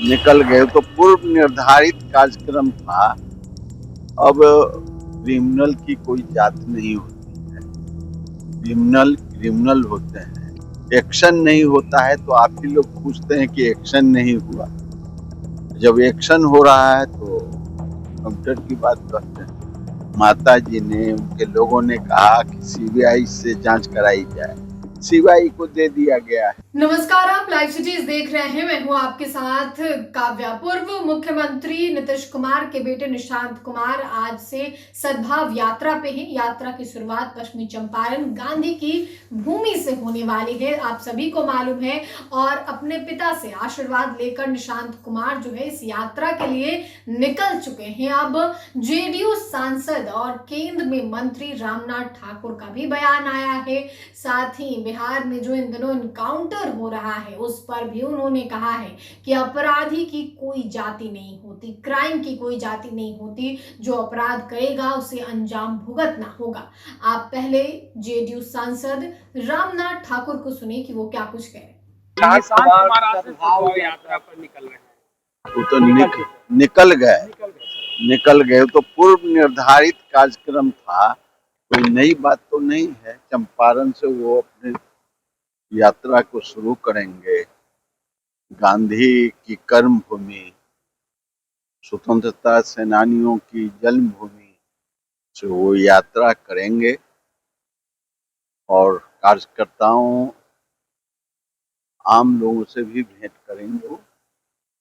निकल गए। तो पूर्व निर्धारित कार्यक्रम था। अब क्रिमिनल की कोई जात नहीं होती है, क्रिमिनल क्रिमिनल होते हैं। एक्शन नहीं होता है तो आप ही लोग पूछते हैं कि एक्शन नहीं हुआ। जब एक्शन हो रहा है तो काउंटर की बात करते हैं। माता जी ने, उनके लोगों ने कहा कि सीबीआई से जांच कराई जाए, सीबीआई को दे दिया गया है। नमस्कार, आप लाइव सिटीज देख रहे हैं। मैं हूं आपके साथ काव्या। पूर्व मुख्यमंत्री नीतीश कुमार के बेटे निशांत कुमार आज से सद्भाव यात्रा पे हैं। यात्रा की शुरुआत पश्चिमी चंपारण गांधी की भूमि से होने वाली है, आप सभी को मालूम है। और अपने पिता से आशीर्वाद लेकर निशांत कुमार जो है इस यात्रा के लिए निकल चुके हैं। अब जेडीयू सांसद और केंद्र में मंत्री रामनाथ ठाकुर का भी बयान आया है। साथ ही बिहार में जो इन दिनों इनकाउंटर हो रहा है उस पर भी उन्होंने कहा है कि अपराधी की कोई जाति नहीं होती, क्राइम की कोई जाति नहीं होती, जो अपराध करेगा उसे अंजाम भुगतना होगा। आप पहले जेडीयू सांसद रामनाथ ठाकुर को सुने कि वो क्या कुछ कह रहे हैं। निशांत कुमार आज सद्भाव यात्रा पर निकल रहे हैं। वो तो निकल गए। तो पूर्व निर्धारित कार्यक्रम था, कोई नई बात तो नहीं है। चंपारण से वो अपने यात्रा को शुरू करेंगे। गांधी की कर्म भूमि, स्वतंत्रता सेनानियों की जन्मभूमि से वो यात्रा करेंगे और कार्यकर्ताओं, आम लोगों से भी भेंट करेंगे।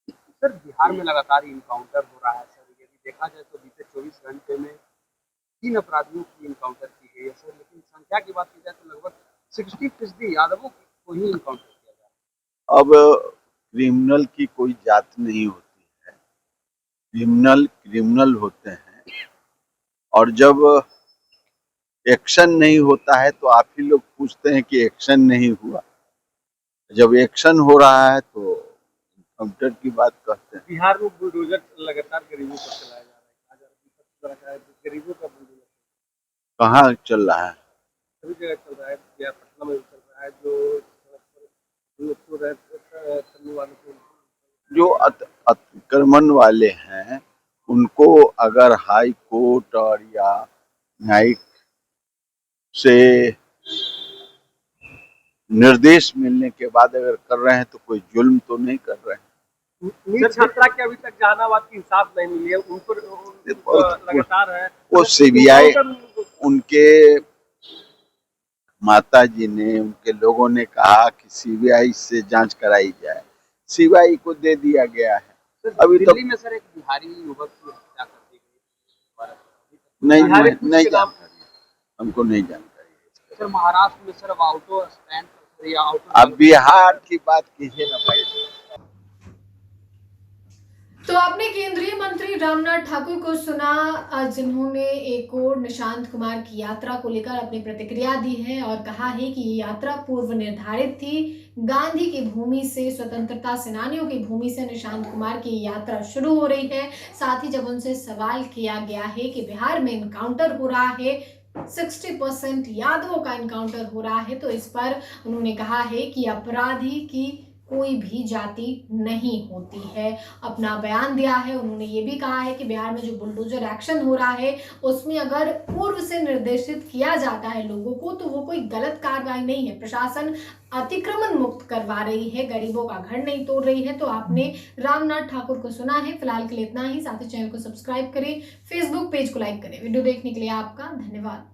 सर, बिहार में लगातार इनकाउंटर हो रहा है। सर, यदि देखा जाए तो बीते 24 घंटे में 3 अपराधियों की इनकाउंटर की गई है। सर, लेकिन संख्या की बात की जाए तो लगभग 60% यादवों को ही इनकाउंटर किया जा रहा है। अब क्रिमिनल की कोई जात नहीं होती है, क्रिमिनल क्रिमिनल होते हैं। और जब एक्शन नहीं होता है तो आप ही लोग पूछते हैं कि एक्शन नहीं हुआ। जब एक्शन हो रहा है तो काउंटर की बात करते हैं। बिहार में बुलडोजर लगातार गरीबों पर चलाया जा रहा है। गरीबों का बुलडोजर कहाँ चल रहा है? सभी जगह चल रहा है। पटना में भी चल रहा है। करने वालों को, जो अतिक्रमण वाले हैं उनको अगर हाई कोर्ट और या न्यायिक से निर्देश मिलने के बाद अगर कर रहे हैं तो कोई जुल्म तो नहीं कर रहे हैं। नीट छात्रा के अभी तक जहानाबाद की इंसाफ नहीं मिली है। उन पर लगातार है वो सीबीआई, उनके माता जी ने, उनके लोगों ने कहा कि सीबीआई से जांच कराई जाए, सीबीआई को दे दिया गया है। अभी तो दिल्ली में सर एक बिहारी युवक की हत्या कर दी गई। नहीं जानकारी, हमको नहीं जानकारी। सर, महाराष्ट्र में सर ऑटो स्टैंड पर या ऑटो, अब बिहार की बात कीजिए ना भाई। तो आपने केंद्रीय मंत्री रामनाथ ठाकुर को सुना, जिन्होंने एक और निशांत कुमार की यात्रा को लेकर अपनी प्रतिक्रिया दी है और कहा है कि ये यात्रा पूर्व निर्धारित थी। गांधी की भूमि से, स्वतंत्रता सेनानियों की भूमि से निशांत कुमार की यात्रा शुरू हो रही है। साथ ही जब उनसे सवाल किया गया है कि बिहार में इनकाउंटर हो रहा है, 60% यादवों का इनकाउंटर हो रहा है, तो इस पर उन्होंने कहा है कि अपराधी की कोई भी जाति नहीं होती है। अपना बयान दिया है। उन्होंने ये भी कहा है कि बिहार में जो बुलडोजर एक्शन हो रहा है उसमें अगर पूर्व से निर्देशित किया जाता है लोगों को तो वो कोई गलत कार्रवाई नहीं है। प्रशासन अतिक्रमण मुक्त करवा रही है, गरीबों का घर नहीं तोड़ रही है। तो आपने रामनाथ ठाकुर को सुना है। फिलहाल के लिए इतना ही। साथ ही चैनल को सब्सक्राइब करें, फेसबुक पेज को लाइक करें। वीडियो देखने के लिए आपका धन्यवाद।